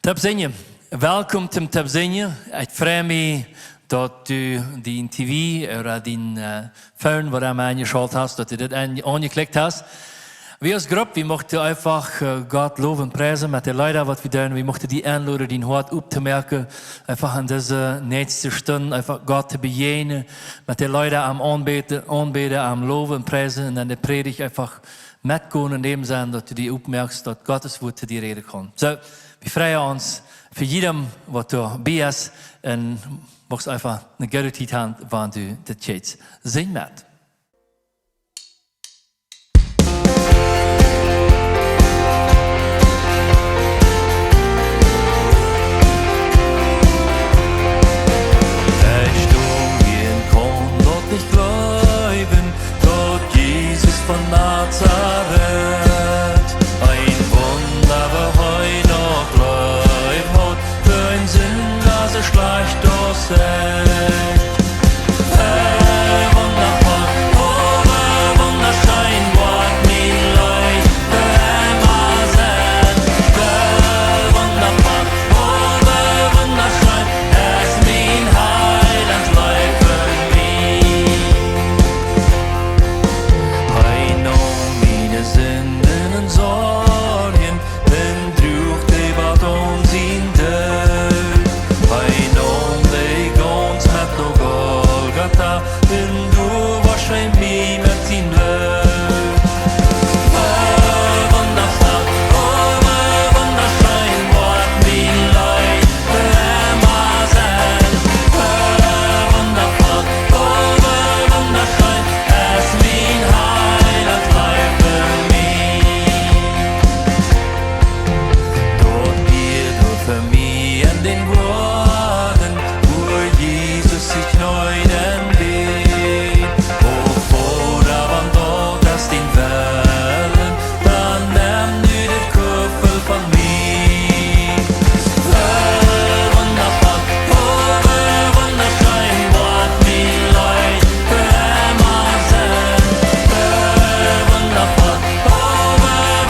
Tabzinje, welkom te Tabzinje. Ik vraag me dat u die TV of die phone, wat je aangeschaut hast, dat u dat angeklickt hast. Wir als Gruppe, wir möchten einfach Gott loben und preisen mit den Leuten, was wir tun. Wir möchten die einladen, die Hort aufzumerken, einfach an diese nächste Stunde, einfach Gott zu begegnen, mit den Leuten am Anbeten, am Loben und preisen und dann die Predigt einfach mitgehen und dem sein, dass du die aufmerkst, dass Gottes Wort zu dir reden kann. So, wir freuen uns für jedem, was du bist und machst einfach eine gute Zeit haben, wenn du das jetzt sehen mit. Ich glauben, dort Jesus von Nazareth, ein Wunder, wo heute noch bleibt hat, für ein Sünder, so schleicht das echt. Wundervoll, oh, wunderschein, Wort mir leid, für immer sein. Wundervoll, oh, wunderschein, es mein Heiland leid für mich. Sünden und Sorgen, wenn durch die Welt uns in Död. Ein Umweg uns mit no Golgatha, wenn du wahrscheinlich mich mit ihm Blut. Wundervoll, oh, wunderschein, Wort mir leid, für immer sein. Wundervoll, oh, wunderschein, es mein Heiland leid für für mich an den Worten, wo Jesus sich neu entgeht. Oh, Vater, wann dort das den Wellen, dann nimm du den Köpfel von mir. Wundervoll, oh, wunderschein, Wort mir leid, für immer sein. Wundervoll, oh,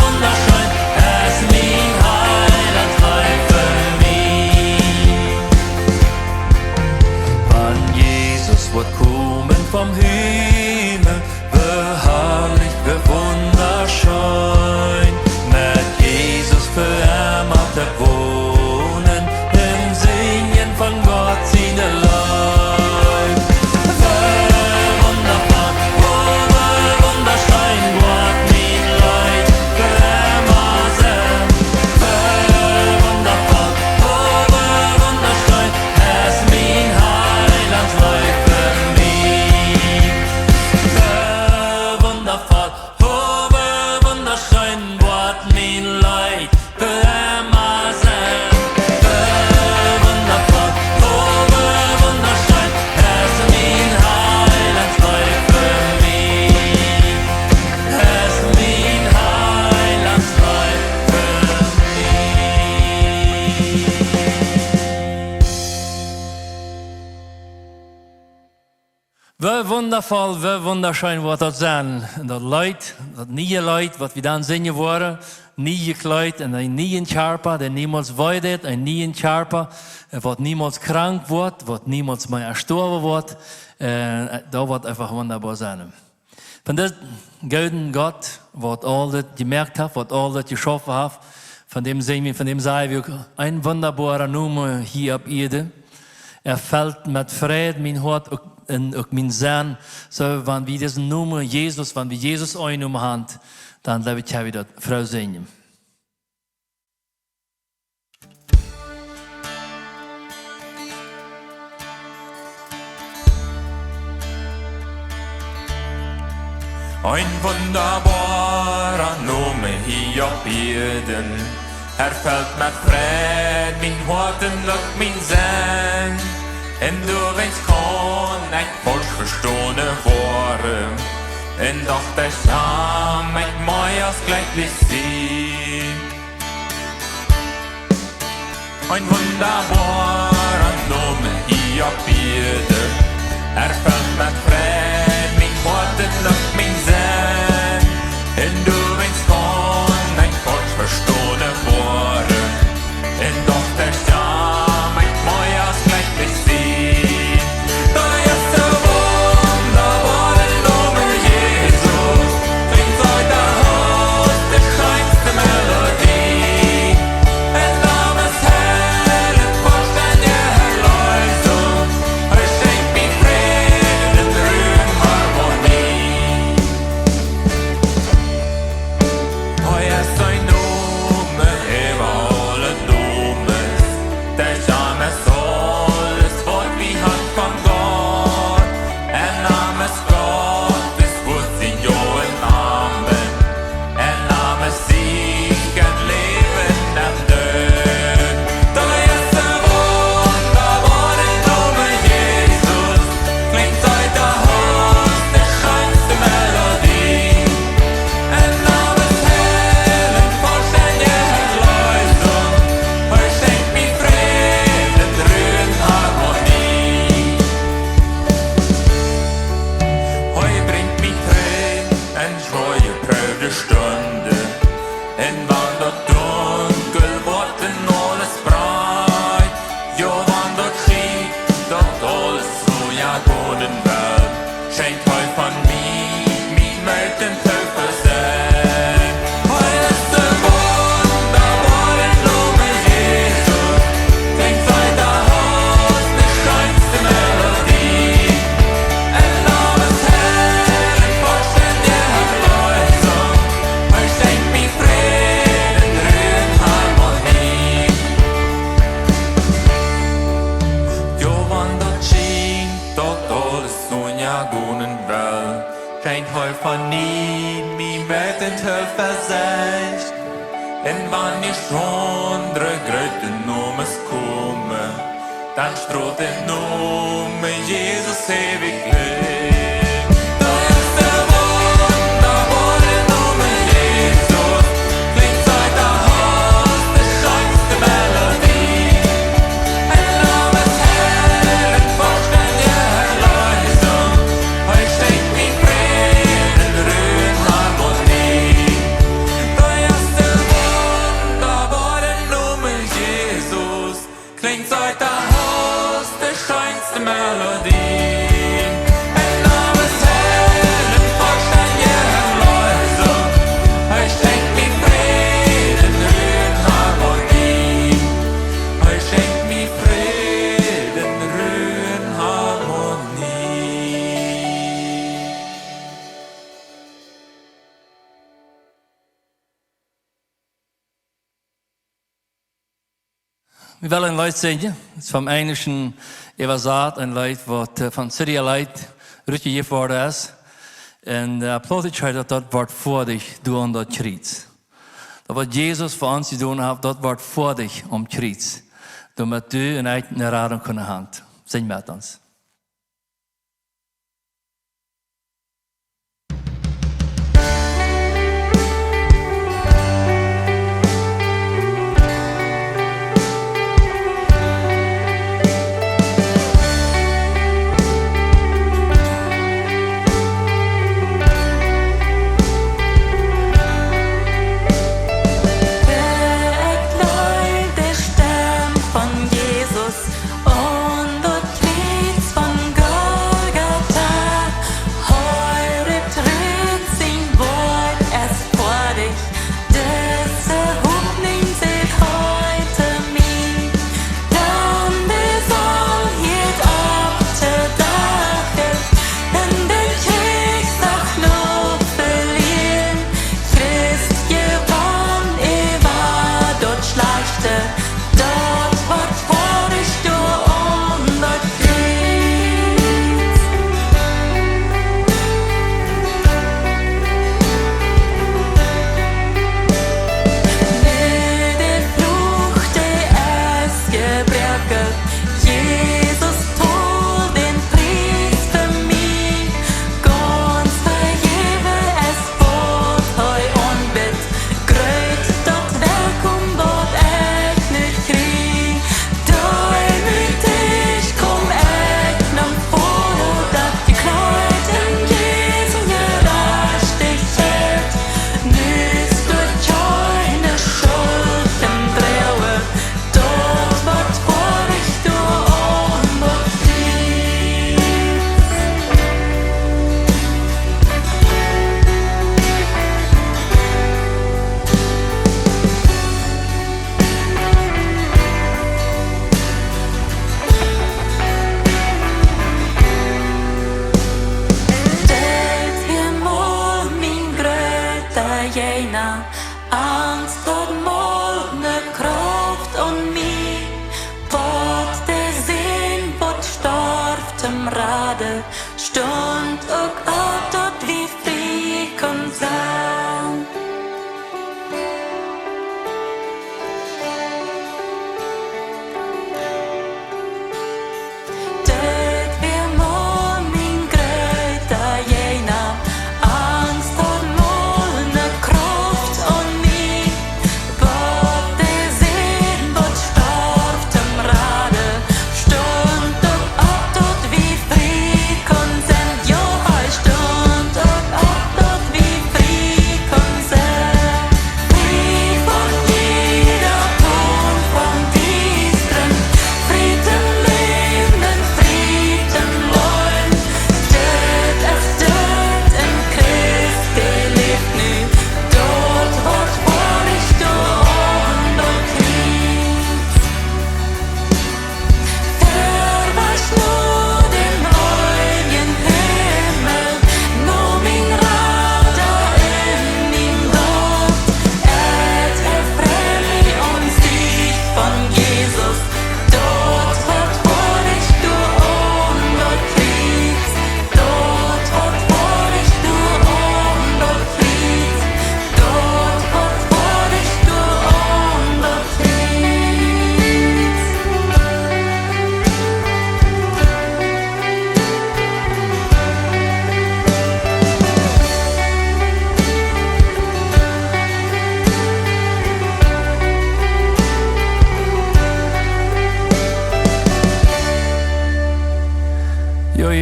wunderschein, es mein Heiland leid für wird kommen vom Himmel, beharrlich, wunderschön. Mit Jesus für immer wohnen, im Singen von Gott seine Leib. Wundervoll, oh, wunderschein, Gott mein Leid, für immer sein. Wundervoll, oh, wunderschein, es mein Heiland Leib. Wundervoll, wunderschön wird das sein. Das Leid, das neue Leid, was wir dann sehen werden, neue Kleid und ein neuen Körper, der niemals weidet, ein neuen Körper, wird niemals krank wird niemals mehr erstorben wird. Da wird einfach wunderbar sein. Von diesem guten Gott, was all das gemerkt hat, was all das geschaffen hat, von dem sagen wir ein wunderbarer Nummer hier auf Erde. Fällt mit Frieden mein Hort und auch mein Sinn. So, wenn wir diesen Nummer Jesus, wenn wir Jesus einnehmen haben, dann lebe ich wieder Frau singen. Ein wunderbarer Name hier auf Erden, fällt mit Frieden mein Hort und auch mein Sinn. En du wenn's kann, ich falsch verstanden worden. En doch der Scham, ich meiers gleich sehen. Ein wunderbarer Name hier auf Erden, fällt mit Frieden mein Hort und auch mein Sinn. En du wenn's kann, ich falsch verstanden worden. En doch En wanneer zonder gruiten noemen komen, dan stroot en noemen Jezus eeuwig leef. Dat is de wonderbare noemen Jezus, klinkt uit de hals de schönste melodie. En namens Herren vorsten je Erlösung, hij schenkt mir Frieden, Ruhe, Harmonie. Dat is de wunderbare Nummer Jesus, klingt uit de hals de schönste Melodie. En namens Herren vorsten je Erlösung, hij schenkt mir Frieden, Ruhe, Harmonie. Hij schenkt mir Frieden, Ruhe, Harmonie. Wir wollen ein Lied singen. Es ist vom Englischen übersetzt, ein Lied, was von Syria Lied richtig geworden ist. Und plötzlich hat das Wort vor dich, du an das Kreuz. Das, was Jesus für uns getan hat, das Wort vor dich am Kreuz. Damit du eine eigene Radung können haben. Sing mit uns. Der Stern von Jesus und dort Kreuz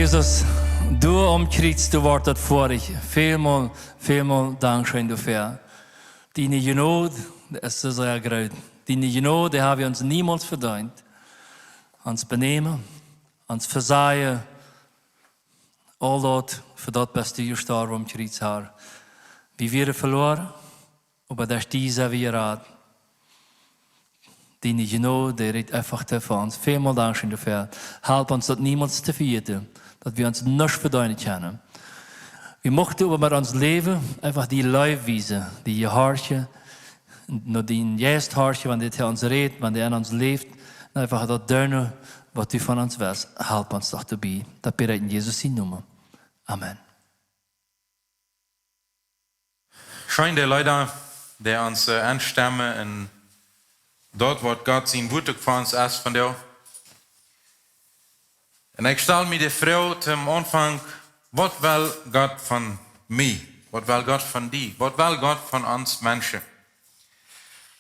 Jesus, du umkriegst, du wartet vor dich. Vielmal Dankeschön dafür. Deine Genade, das ist sehr groß. Deine Genade, die haben wir uns niemals verdient. Ans benemen, ans verzeihen. All dat, für das bist du gestorben am Kreuz, Herr. Wie wir verloren, aber das ist dieser wie Rat. Deine Genade, die redet einfach für uns. Vielmal Dankeschön dafür. Help uns, das niemals zu vergeten, dass wir uns nicht verdient können. Wir möchten aber mit uns Leben einfach die Leib wiesen, die Hartje, nur die erste Hartje, wenn der uns redet, wenn der an uns lebt, einfach das Dörner, was du von uns willst. Help uns doch dabei. Das bitte ich in Jesus' Namen. Amen. Schön der Leute, der uns anstammen und dort wird Gott sein Wort für uns erst von dir. Und ich stelle mir die Frau zum Anfang, was will Gott von mir? Was will Gott von dir? Was will Gott von uns Menschen?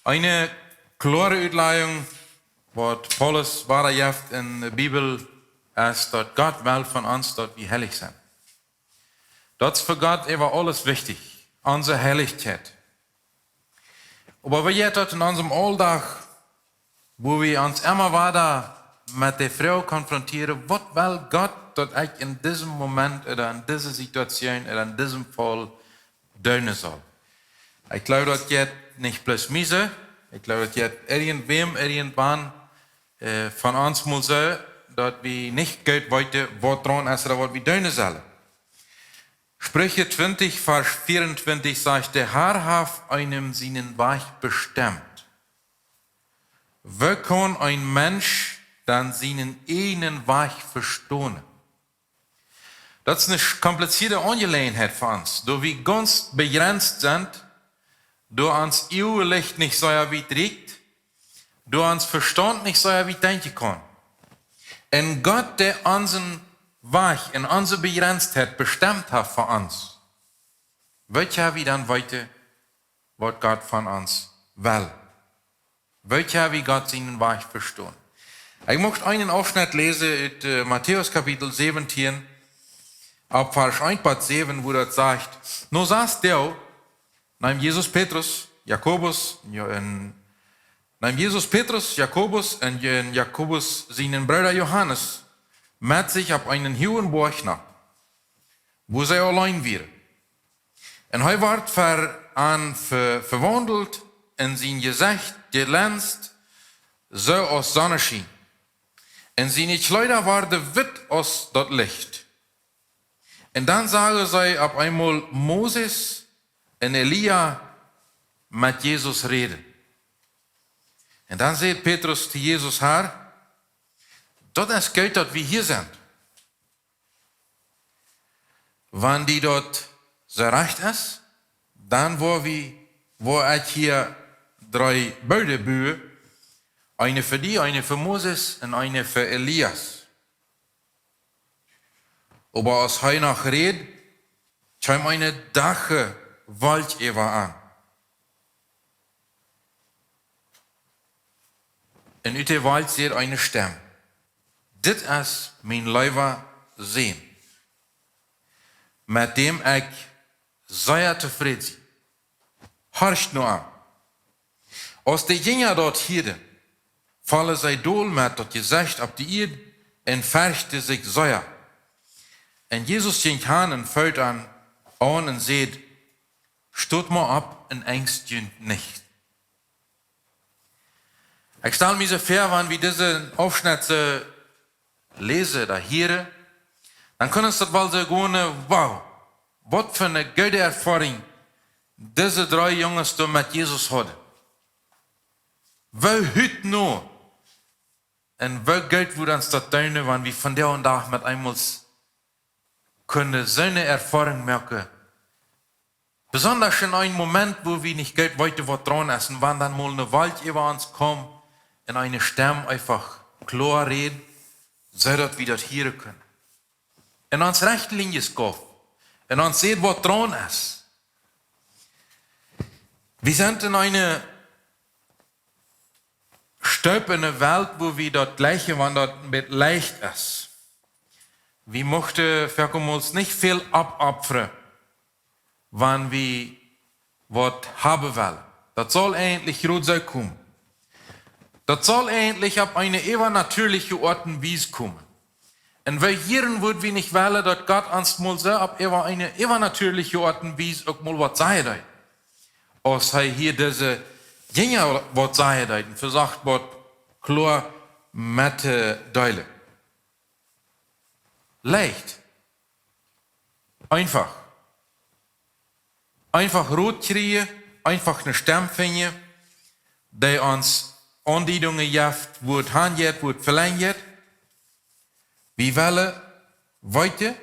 Eine klare Uitlegung, was Paulus weitergibt in der Bibel, ist, dass Gott will von uns, dass wir heilig sind. Das ist für Gott immer alles wichtig, unsere Heiligkeit. Aber wir jetzt in unserem Alltag, wo wir uns immer weiter mit der Frau konfrontieren, was will Gott, dass ich in diesem Moment oder in dieser Situation oder in diesem Fall tun soll. Ich glaube, das geht nicht bloß mir so. Ich glaube, das geht irgendwann von uns muss so, dass wir nicht Geld weiter, was dran ist oder was wir tun sollen. Sprüche 20, Vers 24 sagt, der Herr hat einem seinen Weg bestimmt. Wie kann ein Mensch dann seinen eigenen Weg verstehen? Das ist eine komplizierte Angelegenheit für uns, da wir ganz begrenzt sind, da uns Licht nicht so wie trägt, da uns Verstand nicht so wie denken kann. Und Gott, der unseren Weg in unsere Begrenztheit bestimmt hat für uns, wird ja wie dann weiter, was Gott von uns will. Wird ja wie Gott seinen Weg verstehen. Ich möchte einen Ausschnitt lesen in Matthäus Kapitel 17, ab Vers 1 bis 7, wo das sagt, nun saß der, nahm Jesus Petrus, Jakobus und Jakobus seinen Bruder Johannes mit sich auf einen hohen Berg nach, wo sie allein waren. Und er ward verwandelt in sein Gesicht glänzt, so aus Sonnenschein. Und seine Kleider waren witt aus das Licht. Und dann sagen sie auf einmal Moses und Elia mit Jesus reden. Und dann sagt Petrus zu Jesus, Herr, das ist Geld, dass wir hier sind. Wenn die dort so recht ist, dann wo ich hier 3 Bilder, eine für die, eine für Moses und eine für Elias. Aber als er noch redet, kam eine Dache Wald an. Und in der Wald sieht eine Stimme. Dit ist mein Leiber sehen, mit dem ich sehr zufrieden bin. Horcht nur an. Als die Jünger dort hielten, fallen sie dool mit das Gesicht auf die Erde und färchte sich sehr. Und Jesus ging hin und fällt an und sagt, steht mal ab und ängstigt nicht. Ich stelle mir so vor, wenn wir diese Aufschnitte lesen oder hören, dann können wir das wohl so gehen, wow, was für eine gute Erfahrung diese 3 Jungs da mit Jesus hatten. Wie heute noch und wie Geld würde uns das tun, wenn wir von der und da mit einmal können so eine Erfahrung merken. Besonders in einem Moment, wo wir nicht Geld weiter was dran essen, wenn dann mal eine Wald über uns kommt und eine Stimme einfach klar redet, so dass wir das hören können. Und uns Rechtlinien kaufen. Und uns sieht, was dran ist. Wir sind in einer stöpende Welt, wo wir das Gleiche, wenn das mit leicht ist. wir mochten für uns nicht viel abopfern, wann wir was haben wollen. Das soll eigentlich gut sein kommen. Das soll eigentlich auf eine übernatürliche Art und Weise kommen. Und wir hier würden wir nicht wollen, dass Gott uns mal so auf eine übernatürliche Art und Weise auch mal was sagen. Als er hier diese Dinge was sagen und versagt was klar mit Deile. Leicht. Einfach. Einfach rot kriegen, einfach eine Stimme finden, die uns Andiedungen jaft, wo es handelt, wo es verlängert. Wir wollen weiter,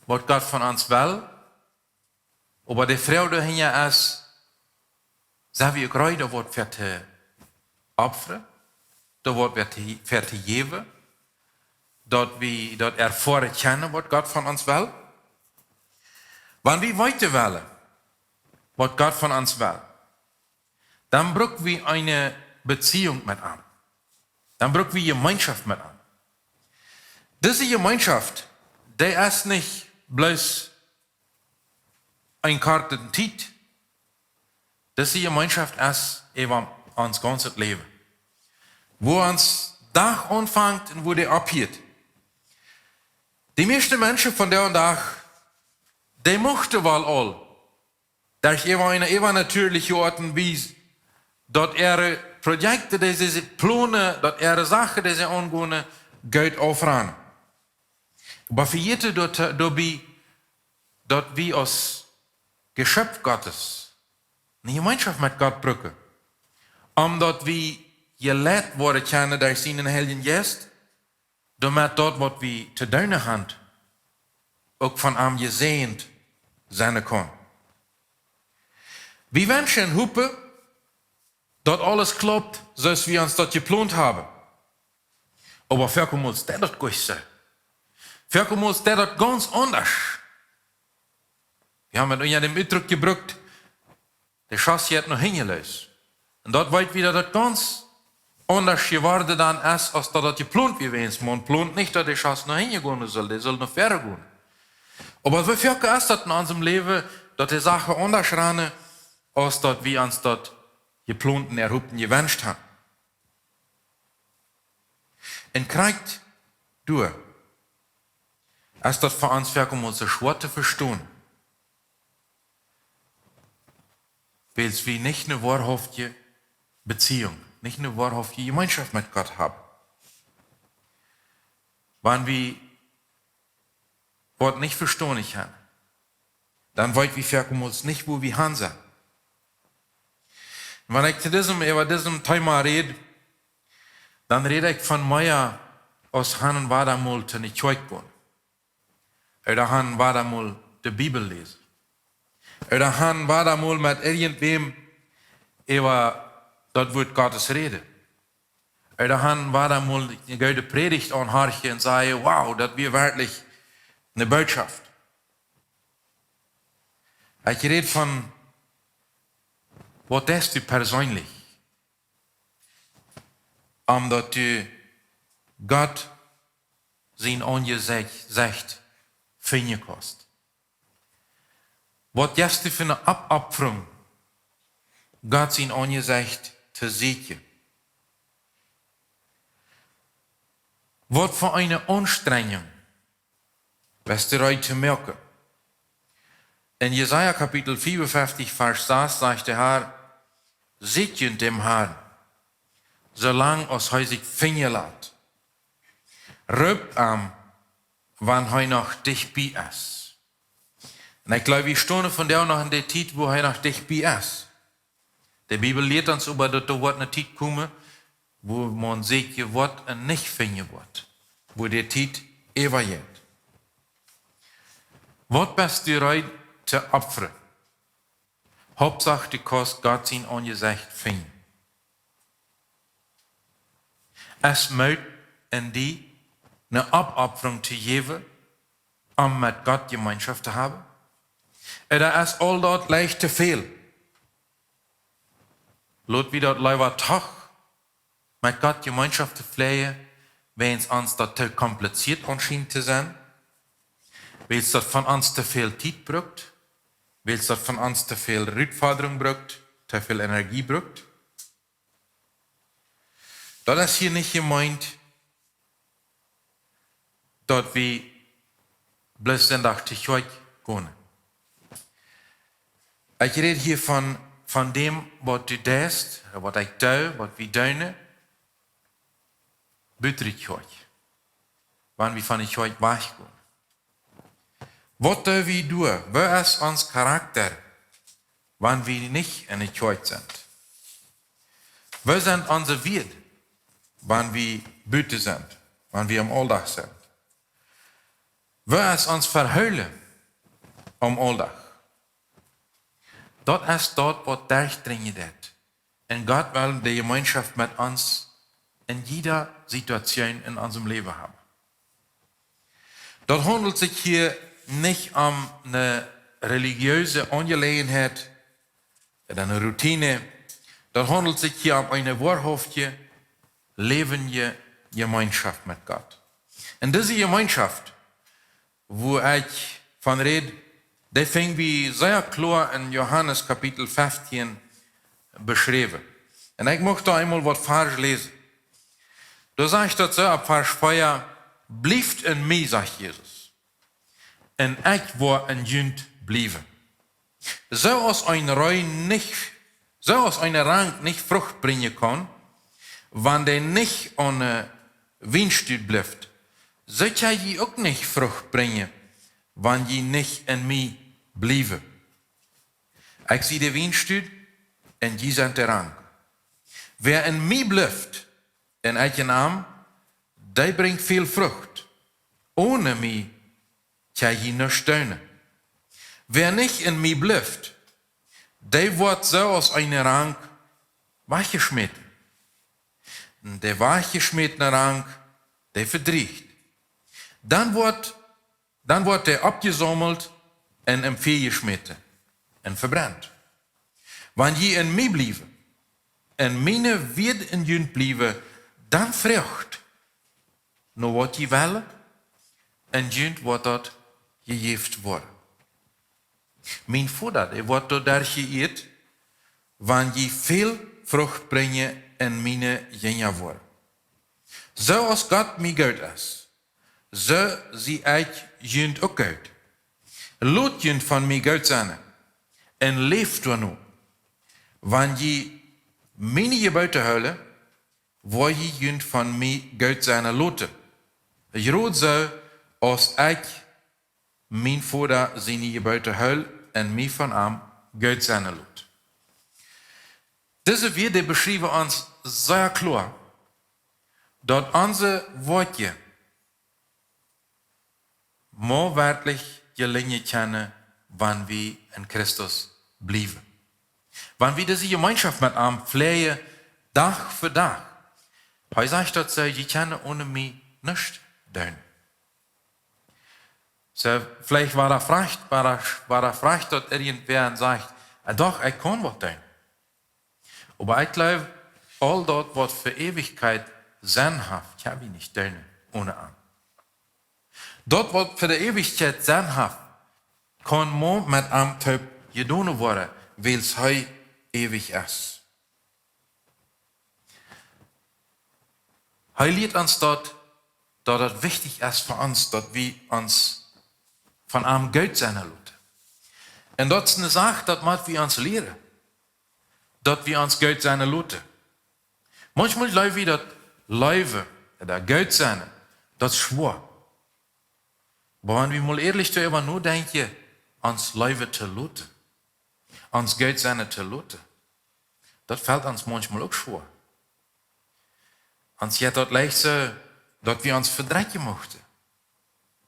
was Gott von uns will. Aber die Frau dahinter ist, sagen wir gerade, da wird für die opfern, da wird für die geben, dort wir dort erfahren kennen, was Gott von uns will. Wenn wir weiter wollen, was Gott von uns will, dann brauchen wir eine Beziehung mit ihm. Dann brauchen wir Gemeinschaft mit ihm. Diese Gemeinschaft, die ist nicht bloß ein Kartentit. Diese Gemeinschaft ist eben uns ganzes Leben. Wo uns Tag anfängt und wo der abhört. Die meisten Menschen von der und Tag, die möchten wohl all, dass eben eine übernatürliche Art und Weise, dort ihre Projekte, die sie planen, dort ihre Sachen, die sie angehen, Geld aufrahmen. Aber für jede dort wie als Geschöpf Gottes eine Gemeinschaft mit Gott brücken. Dort wie gelehrt worden kennen durch seinen Heiligen Geist, damit dort, was wir zu tun haben, auch von ihm gesehen sein kann. Wir wünschen hoffen, dass alles klappt, so wie wir uns das geplant haben. Aber für uns das dort gut sein. Für uns das dort ganz anders. Wir haben ja den Ausdruck gebraucht, der Schatz hat noch hingelöst. Und dort wird wieder das ganz anders geworden dann ist, als das geplant gewesen. Man plant nicht, dass der Schatz noch hingehen soll, der soll noch weiter gehen. Aber wie viel ist das in unserem Leben, dass die Sachen anders rennen, als dass wir uns dort geplanten, erhobten, gewünscht haben. Und kriegt du, ist das für uns wirklich so schwer zu verstehen. Weil wir nicht eine wahrhaftige Beziehung, nicht eine wahrhaftige Gemeinschaft mit Gott haben. Wenn wir Wort nicht verstehen haben, dann wollen wir wirklich nicht, wo wir hin sind. Wenn ich über diesem Thema rede, dann rede ich von mir aus Han war da mal zu einer Kirche gehen. Oder Han war da mal die Bibel lesen. Oder Han war da mal mit irgendwem über das Wort Gottes reden. Oder Han war da mal eine gute Predigt anhören und sagen, wow, das wäre wirklich eine Botschaft. Ich rede von, was ist du persönlich? Dass du Gott sein Angesicht finden kannst. Was ist du für eine Abopferung, Gott sein Angesicht zu sehen? Was für eine Anstrengung, was du heute merken. In Jesaja Kapitel 54, Vers 6 sagt der Herr, seht ihr dem Herrn, solange als er sich finden lässt. Rübt ihm, wann er noch dich bei ist. Und ich glaube, wir stehen von der noch in der Zeit, wo er noch dich bei ist. Die Bibel lehrt uns über, dass da wird eine Zeit kommen, wo man sich ihr Wort nicht finden wird. Wo die Zeit ewig wird. Was bist du bereit zu opfern? Hauptsache, du kannst Gott sein Angesicht finden. Es muss in die eine Abopferung zu geben, um mit Gott Gemeinschaft zu haben. Oder ist all dort leicht zu viel? Lot wie dort lieber Tag mit Gott Gemeinschaft zu pflegen, wenn es uns dort zu kompliziert anschien zu sein, Weil es dat von uns te veel tijd brukt. Weil es dat von uns te veel uitvordering brukt. Te veel energie brukt. Dat is hier niet gemeint, dat we bloß den dag te goed kunnen. Ik red hier van dem, wat du deest, wat ik doe, wat we doen, buiten het goed. Wanneer we van het goed weggaan. Wat doen we doen? Wat is ons karakter, wanneer we niet in het goed zijn? Wat zijn onze Werte, wanneer we buiten zijn, wanneer we am Alldag zijn? Wat is ons verhuilen am Alldag? Dat is dat wat durchdringen deed. En God wil de gemeenschap met ons in jeder Situation in unserem Leben haben. Dat handelt sich hier nicht um eine religiöse Angelegenheit, eine Routine. Dat handelt sich hier um eine wahrhaftige, levende Gemeinschaft mit Gott. Und diese Gemeinschaft, wo ich von rede, die fing wie sehr klar in Johannes Kapitel 15 beschreven. En ik mocht da einmal wat Vers lesen. Da sagt dat so ab Vers 4, blijft in mij, sagt Jesus. En ik word in junt blijven. Zoals een rank niet vrucht brengen kan, wanneer hij niet aan een wijnstuut blijft, zo kan je ook niet vrucht brengen, wanneer je niet in mij blijven. Ik zie de wijnstuut en je zijn de rank. Wer in mij blijft en ik in hem, die brengt veel vrucht. Ohne mij kan je niet steunen. Wer nicht in mij blijft, die wordt zoals een rank weggeschmeten. Der weggeschmetene rank, die verdriecht. Dan wordt der abgesammelt en im Feuer geschmeten en verbrannt. Wanneer je in mij blijven, en meine wird in junt blijven, dan vrucht. Nou wat je willen, en junt wordt dat gegeven worden. Mijn vader, die wordt door daar geëerd, wanneer je veel vrucht brengen en meine jenja worden. Zoals God mij goed is, zo zie ik junt ook uit. Laat junt van mij goed zijn, en leef door nu. Wanneer je meine geboten houden, wil je junt van mij goed zijn laten. Groot zo als ik mijn vader zijn geboten houd en mij van hem goed zijn laat. Deze Werte beschrijven ons sehr klar, dat onze woordje maar werkelijk gelingen kunnen, wanneer we in Christus blijven. Wanneer we deze gemeenschap met hem pflegen, dag voor dag. Hij zegt dat je kunnen ohne mij nichts doen. So, vielleicht war er fragt dort irgendwer und sagt, doch, ich kann was tun. Aber ich glaube, all dort, was für Ewigkeit sinnhaft, kann ich nicht tun, ohne an. Dort, was für die Ewigkeit sinnhaft, kann man mit einem Typ getan werden, weil es ewig ist. Er lehrt uns dort, dass es wichtig ist für uns, dass wir uns von einem Geld sein lassen. Und das ist eine Sache, das wir uns lehren. Dass wir uns Geld sein lassen. Manchmal glauben wir, dass Leben, das Geld sein, das ist schwer. Aber wenn wir mal ehrlich darüber nachdenken, uns Leben zu lassen, uns Geld sein zu lassen, das fällt uns manchmal auch schwer. Uns geht das leicht so, dass wir uns verdrecken möchten.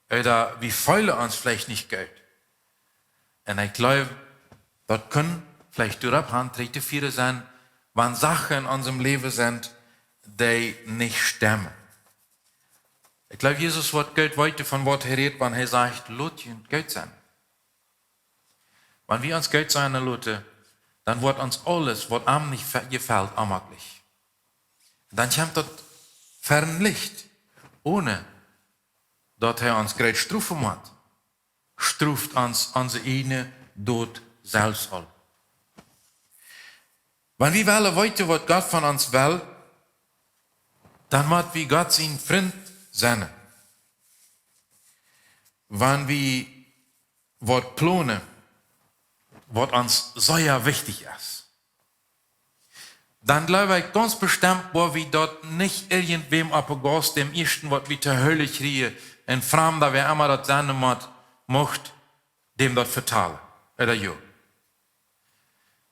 Oder wir feilen uns vielleicht nicht Geld. Und ich glaube, das können vielleicht durch Handtreten viele sein, wenn Sachen in unserem Leben sind, die nicht stimmen. Ich glaube, Jesus wird Geld weiter von was er redet, wenn er sagt, lasst uns Geld sein. Wenn wir uns Geld sein lassen, dann wird uns alles, was einem nicht gefällt, möglich. Dann kommt das fern Licht, ohne dass er uns Geld strufen hat. struft uns onze eigene dood zelfs al. Wenn wir wollen weten wat Gott von uns will, dann moet wir Gott zijn vriend zijn. Wenn wir wat planen, wat uns sehr wichtig ist, dann glaube ich ganz bestimmt, wo wir dort nicht irgendwem abgehst, dem ersten, was wir zur Hölle kriegen, ein Fremder, wer immer das sein macht, dem dort vertalen. Oder ja.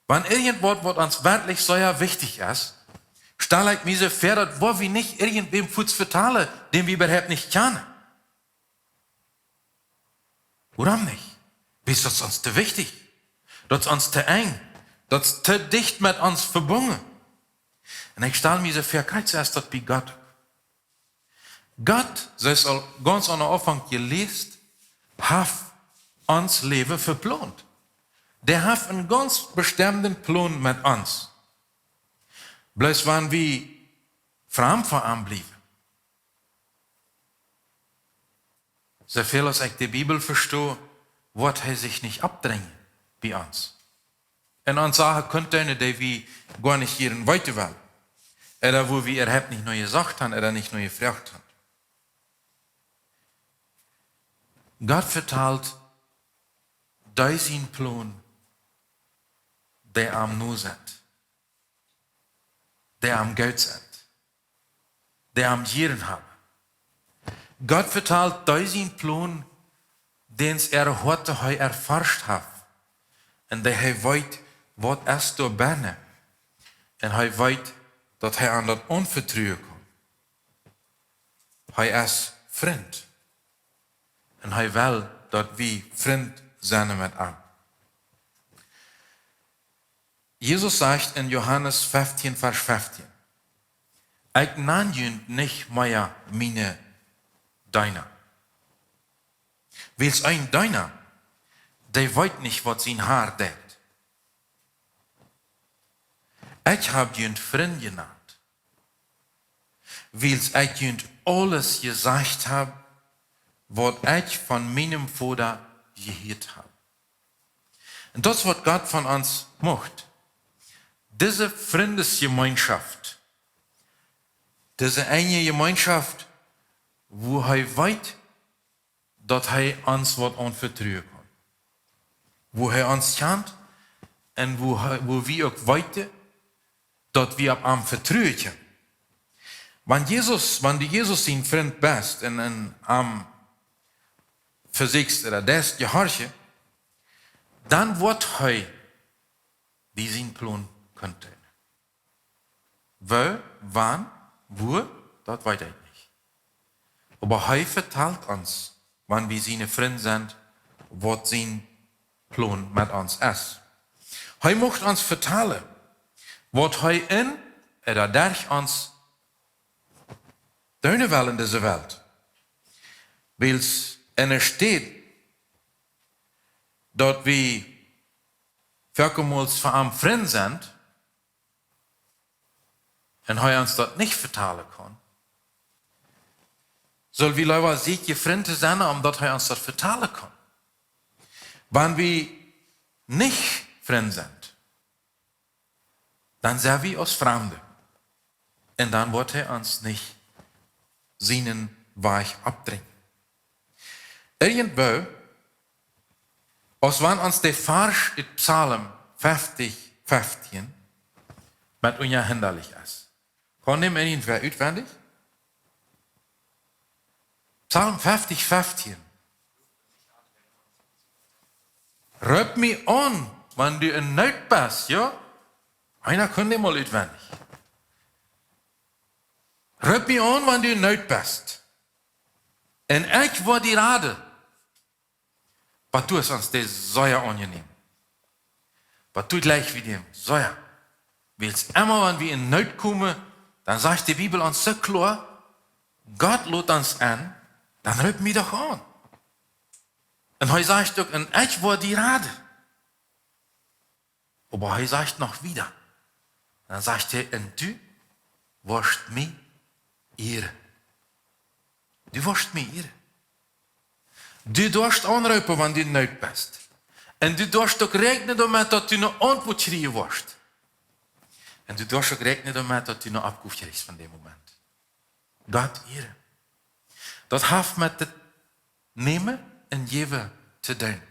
Wenn irgendwas, was uns wirklich sehr wichtig ist, stelle ich mir so vor, dass wo wir nicht irgendwem Fuß vertalen, den wir überhaupt nicht kennen. Warum nicht? Ist das uns zu wichtig? Das ist uns zu eng? Das ist zu dicht mit uns verbunden? Und ich stelle mir so vor, kijk zuerst das bei Gott. Gott, so ist al ganz an der Anfang gelesen, hat uns Leben verplant. Der hat einen ganz bestimmten Plan mit uns. Bloß wenn wir fremd von ihm bleiben. So viel als ich die Bibel verstehe, wird er sich nicht abdrängen bei uns. Und uns sagen könnte, die wir gar nicht hier weiter wollen. Oder wo wir nicht nur gesagt haben, oder nicht nur gefragt haben. Gott vertelt diesen Plan, der am Nu sind, der am Geld sind, der am Jieren haben. Gott vertelt diesen Plan, den heute erforscht hat. Und der weiß, was es da bin. Und er weiß, dass er an das unvertrauen kann. Er ist Freund. Und er will, dass wir Freund sind mit ihm. Jesus sagt in Johannes 15, Vers 15, ich nenne nicht mehr meine Deiner. Weil's ein Deiner, der weiß nicht, was sein Haar denkt. Ich habe ihn Freund genannt, weil's ich ihn alles gesagt habe, was ich von meinem Vater gehört habe. Und das, was Gott von uns macht, diese Freundesgemeinschaft, diese eine Gemeinschaft, wo er weiß, dass er uns was anvertrauen kann. Wo er uns kennt und wo wir auch weiter, dass wir auf ihm vertrauen können. Wenn die Jesus sein Freund bist und am versiegst oder das gehorche, dann wird er diesen Plan könnte. Wo, wann, wo, das weiß ich nicht. Aber er vertelt uns, wenn wir seine Freunde sind, was sein Plan mit uns ist. Er möchte uns vertellen, was er in oder durch uns tun will in dieser Welt. Weil es in er steht, dass wir vielmals von einem Freund sind und er uns das nicht vertellen kann. Soll wir lieber sicher Freunde sein, dass er uns das vertellen kann. Wenn wir nicht Freunde sind, dann sind wir als Fremde. Und dann wird er uns nicht seinen Weg abdrängen. Irgendwo, als wenn uns der Vers in Psalm 50, 15 mit uns hinderlich ist. Kann dem irgendwer auswendig? Psalm 50, 15. Rüb mich an, wenn du in Not bist, ja? Einer kann dem mal auswendig. Rüb mich an, wenn du in Not bist. Und ich war die Rade. Was tut uns das sehr angenehm? Was tut gleich wie dem? Sehr. Weil immer, wenn wir in Not kommen, dann sagt die Bibel uns so klar, Gott lädt uns an, dann rüb mich doch an. Und er sagt doch, und ich war die Rade. Aber er sagt noch wieder. Dann sagt er, und du wirst mir Ehre. Du wirst mir Ehre. Du darfst aanroepen wanneer du nood bist. En du darfst ook rekenen damit, dat du een antwoord krijgen wordt. En du darfst ook rekenen damit, dat du een afkoef krijgt van dem moment. God eren. Dat heeft met het nemen en geven te doen.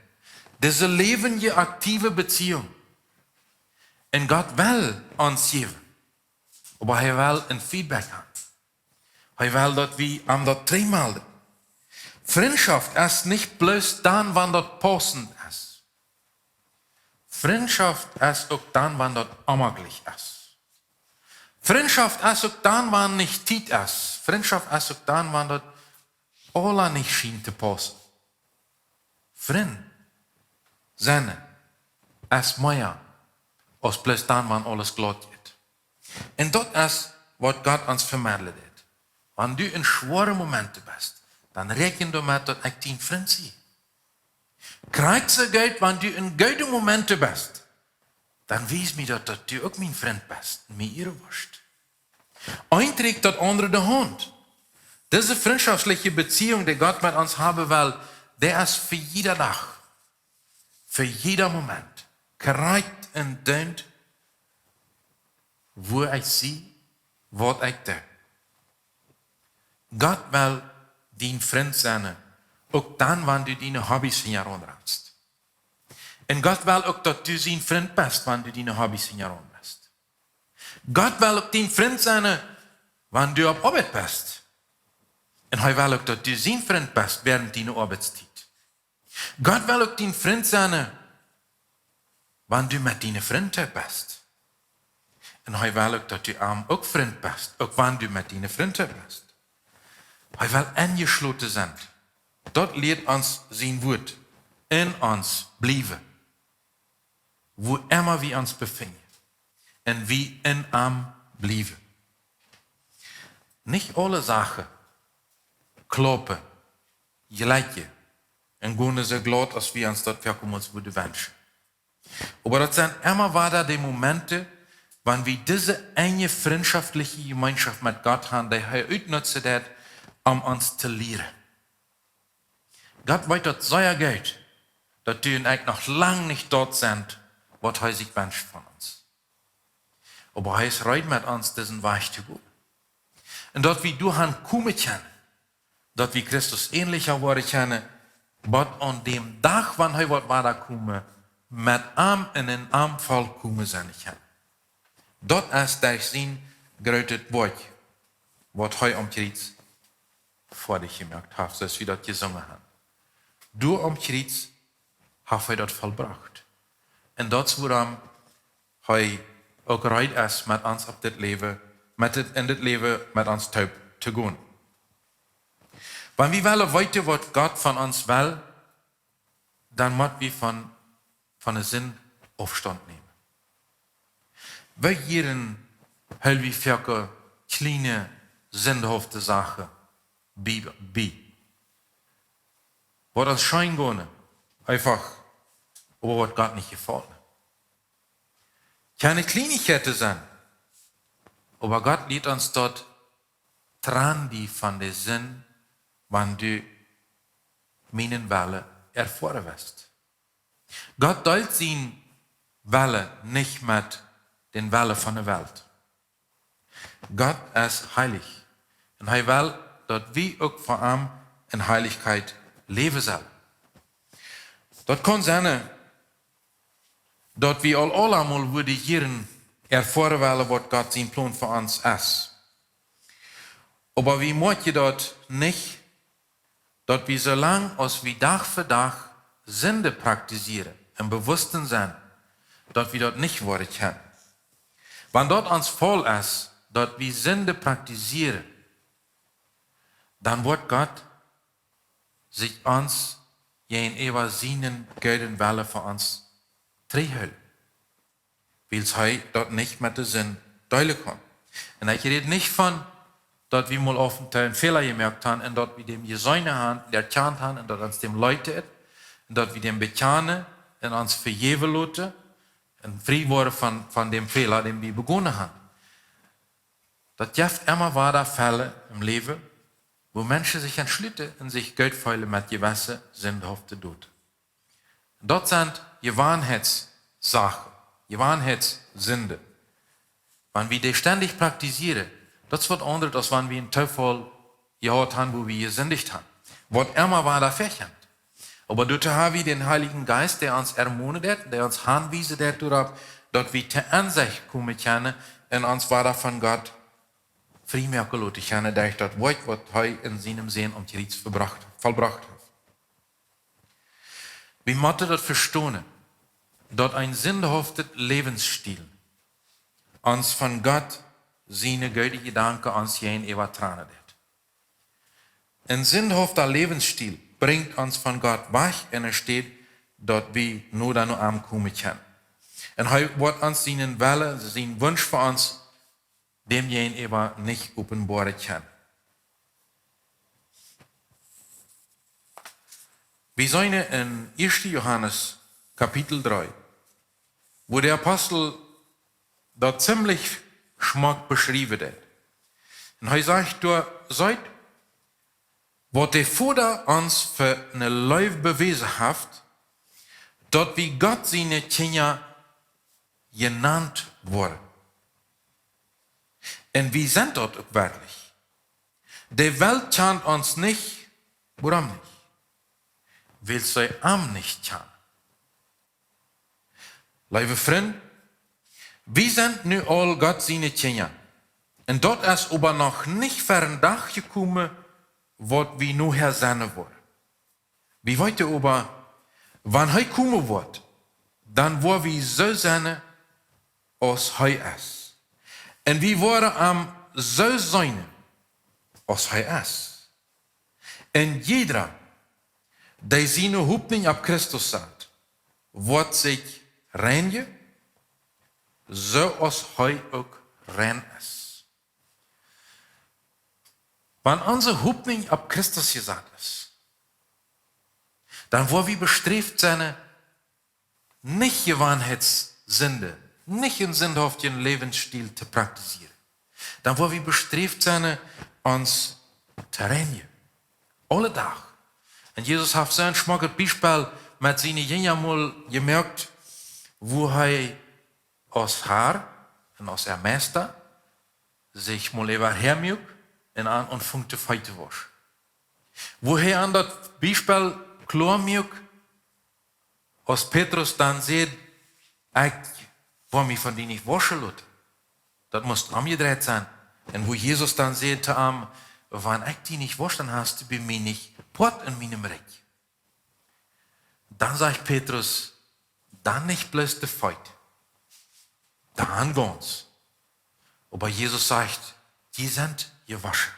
Dit is een levende, actieve beziehung. En God wil ons geven. Maar hij wil een feedback hebben. Hij wil dat we hem dat terugmelden. Vriendschaft is niet bloos dan wanneer dat passend is. Vriendschaft is ook dan wanneer dat amaglich is. Vriendschaft is ook dan wanneer niet tijd is. Vriendschaft is ook dan wanneer dat alles niet schijnt te passen. Vriend zijn is meer als bloos dan wanneer alles glad gaat. En dat is wat God ons vermiddelen deed. Wanneer du in zware momenten bent, dan reken je met dat ik tien vriend zie. Krijg ze uit wanneer du in goede momenten bent, dan wees me dat du ook mijn vriend bent, mijn ere worst. Een trekt dat andere de hand. Deze vriendschaftliche beziehung, die God met ons hebben wil, die is voor jede dag, voor jeder moment. Krijg en dunt, wo ik zie, wat ik doe. God wil die vriend zijn, ook dan wanneer du die hobby's in je rondrast. En God wil ook dat du zijn vriend bent, wanneer du die hobby's in je rond bent. God wil ook die vriend zijn, wanneer du op arbeid bent. En hij wil ook dat du zijn vriend bent, während die arbeidstijd. God wil ook die vriend zijn, wanneer du met die vriend bent. En hij wil ook dat du hem ook vriend bent, ook wanneer du met die vriend bent. Hij wil ingesloten zijn. Dat leert ons zijn woord. In ons blijven. Wo immer we ons bevinden. En wie in hem blijven. Niet alle zaken kloppen, gelijk je. En gaan ze glad als we ons dat welkom ons willen wensen. Maar dat zijn immer wieder die momenten, wanneer we deze enge vriendschaftliche Gemeinschaft met God haben, die hij uitnutzt om ons te leren. God weet dat zeer goed, dat u en ik nog lang niet dort zijn, wat hij zich wünscht van ons. Maar hij is rijdt met ons diesen Weg te gaan. En dat we door hem komen kunnen, dat we Christus ähnlicher worden kunnen, wat aan dem dag, wanneer hij wordt waar komen, met hem en in hem volkomen zijn kan. Dat is de zijn grote woord, wat hij omkreet voor dich gemerkt heeft, zoals we dat gezongen hebben. Door omkreet heeft hij dat volbracht. En dat is waarom hij ook rijdt is met ons op dit leven, in dit leven met ons te gaan. Wanneer we willen weten wat God van ons wil, dan moeten we van de zin afstand nemen. We hier heel wie welke kleine, zinhafte zaken bij. Wat ons schijn gaan, einfach, aber wat God niet gefällt. Keine Kleinigkeiten zijn, aber God liet ons dort dran die van de zin, wanneer du meinen Welle erfahren wirst. God deelt zijn Welle nicht mit den Wellen van de Welt. God is heilig. En hij wil dat we ook voor hem in heiligheid leven zullen. Dat kan zijn dat we al allemaal worden hier ervaren willen wat God zijn plan voor ons is. Maar wie moet je dat niet, dat we zolang als we dag voor dag Sünde praktiseren en bewussten zijn, dat we dat niet worden kunnen. Wanneer dat ons vol is, dat we Sünde praktiseren, dan wordt God zich ons gegenüber zijn gouden Welle voor ons terughouden. Weil hij dat niet met de zin duidelijk kan. En ik red niet van dat we mal auf einen Fehler gemerkt haben und dat we dem gesäune haben, erkannt haben und dat uns dem Leute het, und dat we dem bekennen und uns vergeven laten und frei worden von dem Fehler, den wir begonnen haben. Dat geeft immer wieder Fälle im Leben, wo Menschen sich entschlitten und sich Geldfeile mit gewissen sündhaften Tod. Dort sind Gewahrheitssachen, Gewahrheitssünde. Wenn wir die ständig praktizieren, das wird anders, als wenn wir einen Teufel gehabt haben, wo wir gesündigt haben. Was immer war da fächend. Aber dort haben wir den Heiligen Geist, der uns ermutigt, der uns anweist darauf, dass wir zur Ansicht kommen können und uns war von Gott freimachen lassen können, durch das Wort, was er in seinem Sinn und Gericht vollbracht hat. Wir müssen das verstehen, dass ein sündhafter Lebensstil uns von Gott seine gute Gedanken uns jeden übertragen hat. Ein sündhafter Lebensstil bringt uns von Gott weg und es steht, dass wir nur dann ankommen können. Und er wird uns seinen Wille, seinen Wunsch für uns, demjenigen aber nicht offenbaren können. Wir sehen in 1. Johannes Kapitel 3, wo der Apostel da ziemlich schmack beschrieben hat. Und er sagt, du seid, was der Vater uns für eine Leib bewiesen hat, dort wie Gott seine Kinder genannt wurde. Und wir sind dort auch wirklich. Die Welt kennt uns nicht, warum nicht? Weil sie am nicht kennt. Liebe Freunde, wir sind nu all Gott seine Kinder. Und dort ist aber noch nicht für ein Tag gekommen, was wir nur hier sein wollen. Wir wollten aber, wenn er kommen wird, dann wollen wir so sein, als er ist. Und wir wollen am so sein, als er ist. Und jeder, der seine Hoffnung auf Christus hat, wird sich reinigen, so als er auch rein ist. Wenn unsere Hoffnung auf Christus gesagt ist, dann wollen wir bestrebt sein, nicht Gewohnheitssünde, nicht einen sündhaften Lebensstil zu praktizieren. Dann wollen wir bestrebt sein, uns zu reinigen. Alle Tag. Und Jesus hat so ein schmackes Beispiel mit seinen Jüngern mal gemerkt, wo er aus Haar und aus der Meister sich mal überhermüht und anfängt zu feiten waschen. Wo er an das Beispiel klar merkt, als Petrus dann sieht, ich will mich von dir nicht waschen lassen. Das muss umgedreht sein. Und wo Jesus dann sieht, wenn ich dich nicht wasche, dann hast du bei mir nicht Port in meinem Reck. Dann sagt Petrus, dann nicht bloß der Feit. Dann ganz. Aber Jesus sagt, die sind gewaschen.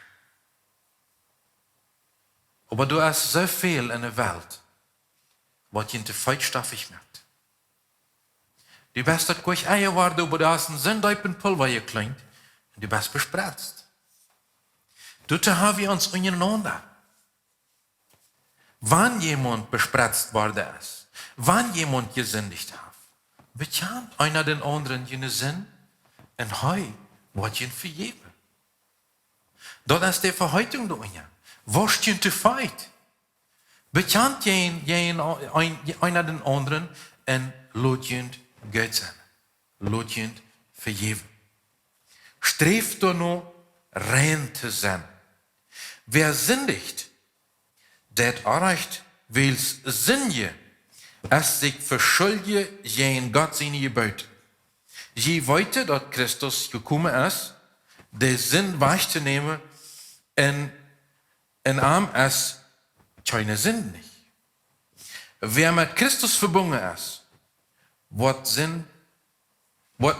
Aber du hast so viel in der Welt, was je in der Feitstoffig macht. Du bist das gleich eingeworden, aber du hast einen Sündeipen Pulver gekleint und du bist bespritzt. Dort haben wir uns untereinander. Wenn jemand bespritzt worden ist, wenn jemand gesündigt hat, bekannt einer den anderen jene Sinn und heu wird ihn vergeben. Dort ist die Verheitung da. Was ist die Feit? Bekannt einer den anderen und lässt ihn Gott sein. Lässt ihn vergeben. Strebt doch nur, rein zu sein. Wer sündigt, der erreicht, wills Sünde, es sich verschuldige, gegen Gott seine Gebote. Je weiter dort Christus gekommen ist, den Sinn wegzunehmen, in arm es keine Sinn nicht. Wer mit Christus verbunden ist, wird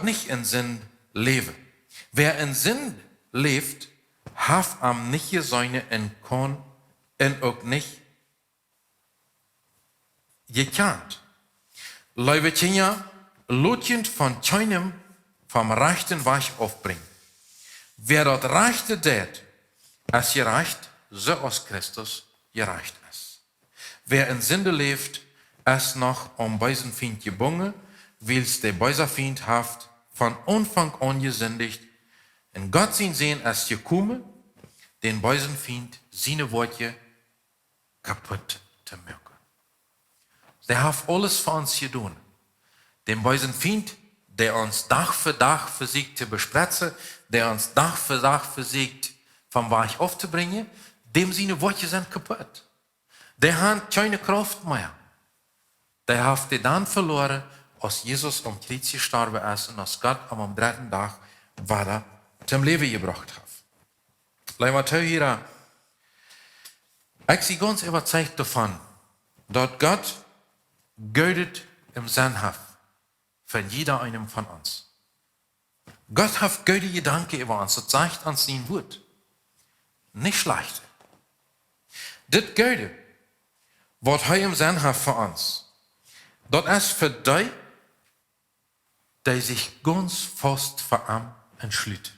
nicht in Sinn leben. Wer in Sinn lebt, hat am nicht seine in kann und auch nicht gekannt. Liebe Kinder, lotjend von keinem vom rechten Weg aufbringen. Wer dort rechte tät, es gereicht, so aus Christus gereicht ist. Wer in Sünde lebt, es noch beisen Feind gebunden, wills der beiser Feind haft von Anfang an gesündigt. In Gott sein Sehen es gekommen, den bösen Feind seine Worte kaputt zu machen. Der hat alles für uns getan. Den bösen Feind, der uns Tag für Tag versucht zu besprechen, der uns Tag für Tag versucht vom Weg aufzubringen, dem seine Worte sind kaputt. Der hat keine Kraft mehr. Der hat die dann verloren, als Jesus am Kreuz gestorben ist und als Gott am dritten Tag weiter zum Leben gebracht hat. Leih mal hier, ich bin ganz überzeugt davon, dass Gott Geld im Sinn hat für jeder einem von uns. Gott hat gute Gedanken über uns, das sagt uns sein Wort. Nicht schlecht. Das Geld, was er im Sinn hat für uns, das ist für die, die sich ganz fest für ihn entschließen.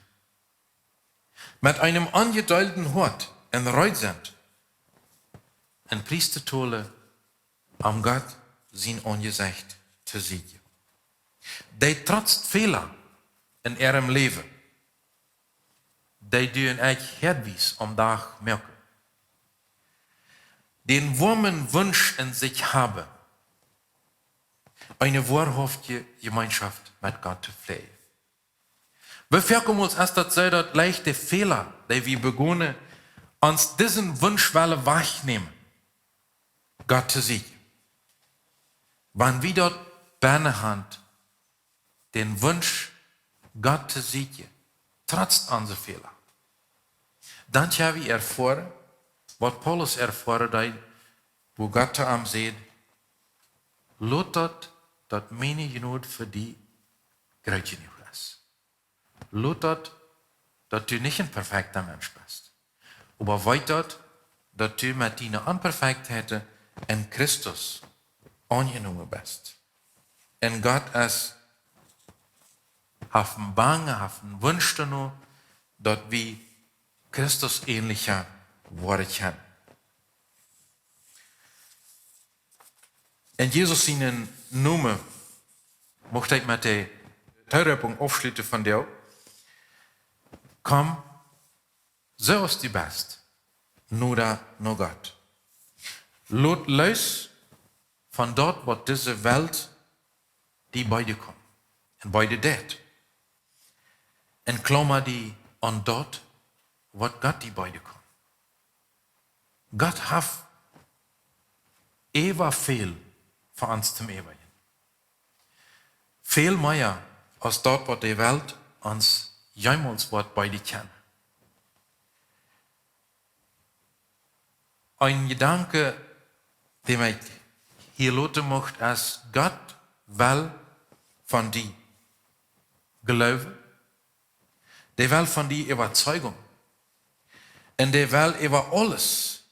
Mit einem angedeuteten Hort in Reut sind, ein Priestertole am Gott sein Angesicht zu sehen. Die trotz Fehler in ihrem Leben, die dürfen euch herwies am Tag merken. Den warmen Wunsch in sich haben, eine wahrhaftige Gemeinschaft mit Gott zu pflegen. Wir verkommen uns erst dazu, dass leichte Fehler, die wir begonnen, uns diesen Wunsch wollen wahrnehmen, Gott zu sehen. Wenn wir dort Beine haben, den Wunsch, Gott zu sehen, trotz unserer Fehler, dann haben wir erfahren, was Paulus erfahren, wo Gott am sieht, lot dat meine Genot für die groot genoeg ist. Lot dat du nicht ein perfekter Mensch bist. Aber weet dat du mit deiner Unperfektheit in Christus angenommen bist. En Gott ist hafen bange, hafen Wunsch nur, dass wir Christus ähnlicher worden können. En Jesus seinen Namen mocht ich mit der Teilreibung aufschließen von dir. Komm, so ist die Best, nur da, nur Gott. Lot los von dort, wo diese Welt, die beide kommen. Und beide dort. Und klammer die an dort, wo Gott die beide kommen. Gott hat ever viel für uns zum Ewigen. Viel mehr als dort, wo die Welt uns jemals wird beide kennen. Ein Gedanke, den ich hier lassen möchte, ist, Gott will von dir Glauben, der will von dir Überzeugung und der will über alles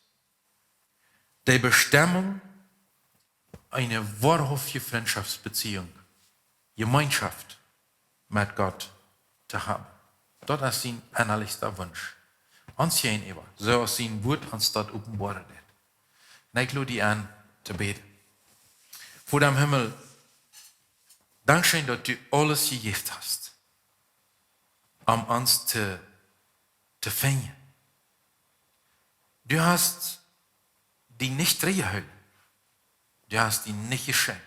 die Bestimmung eine wahrhaftige Freundschaftsbeziehung, Gemeinschaft mit Gott zu haben. Das ist sein innerlichster Wunsch. Uns hier über, so als sein Wort uns dort offenbaren wird. Und ich lade dich an, zu beten. Vor dem Himmel, Dankeschön, dass du alles gegeben hast, um uns zu finden. Du hast die nicht reingehalten. Du hast die nicht geschenkt.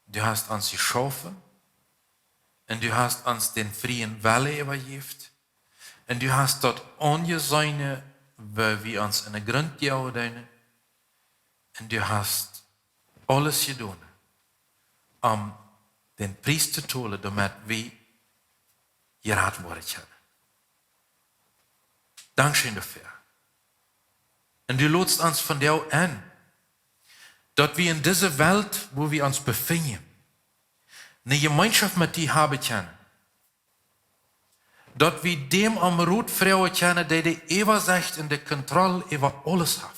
Du hast uns geschaffen und du hast uns den freien Wille übergeben und du hast dort angesehen, weil wir uns in den Grund gehauen und du hast alles getan, um den Preis zu tun, damit wir gerettet worden können. Dankeschön dafür. Und du lädst uns von dir an, dass wir in dieser Welt, wo wir uns befinden, eine Gemeinschaft mit dir haben können. Dass wir dem am Rot Frau kennen, der die Übersicht und die Kontrolle über alles hat.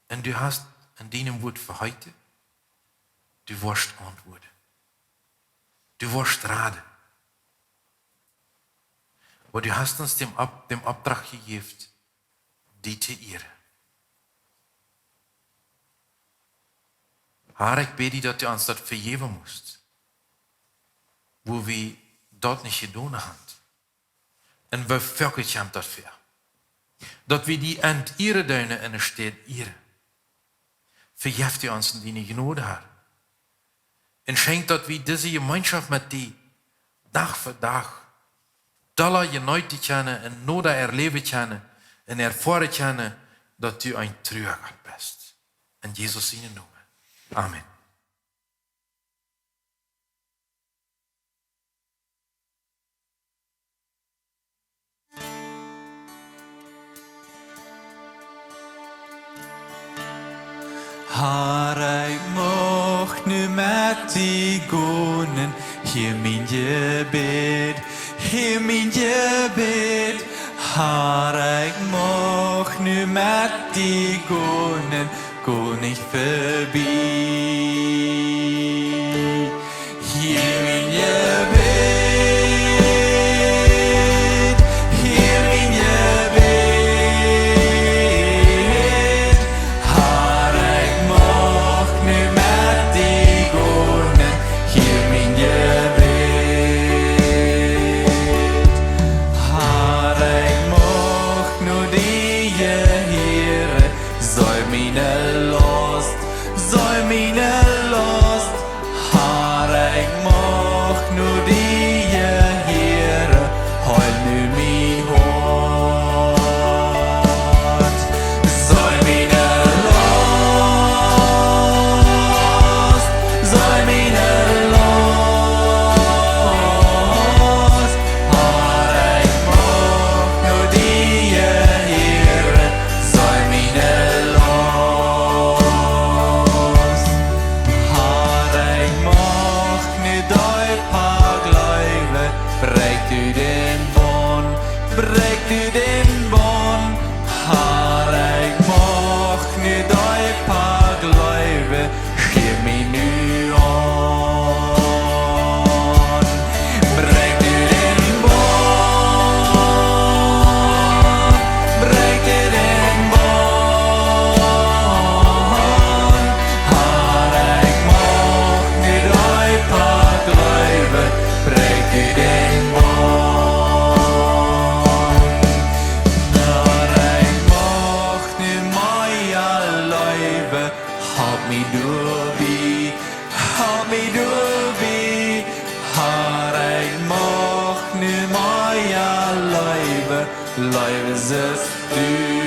Und du hast in deinem Wort für heute, du wirst antworten. Du wirst raten. Aber du hast uns dem Auftrag gegeben, die zu ehren. Herr, ich bete, dass du uns das vergeben musst, wo wir dat niet gedaan hebben. En we fucken hem dat voor. Dat we die end ihre duinen in de stad ihre. Vergeeft u ons die niet genode hebben. En schenkt dat we deze gemeenschap met die dag voor dag dollar je nooit kennen en noda erleven kennen en ervaren kennen dat u een treurig bent. En Jezus zien noemen. Amen. Har ik mocht nu met die gonen, hier mijn gebed, hier mijn gebed. Har ik mocht nu met die gonen, kon ik voorbij. Hier mijn gebed, hier mijn gebed. Har ik mocht nu met die gonen, hier mijn gebed. Har ik mocht nu die Heere, soll meine Lust, soll meine Lust. Har ik mocht nu die Heere, hol nu mijn hart. Soll meine Lust, soll meine Lust. Har ik mocht nu die Heere, soll meine Lust. Har ik mocht nu die paar Gläube, breekt u den Bond, breekt u den Bond. Har ik mocht nu die paar Gläube, schier mich nu an. Breekt u den Bond, breekt u den Bond. Har ik mocht nu die paar Gläube, breekt u den Bond. Har ik mocht nu mooie Läube, hab mich doorbi, hab mich doorbi. Har ik mocht nu mooie Läube, Läube zes du.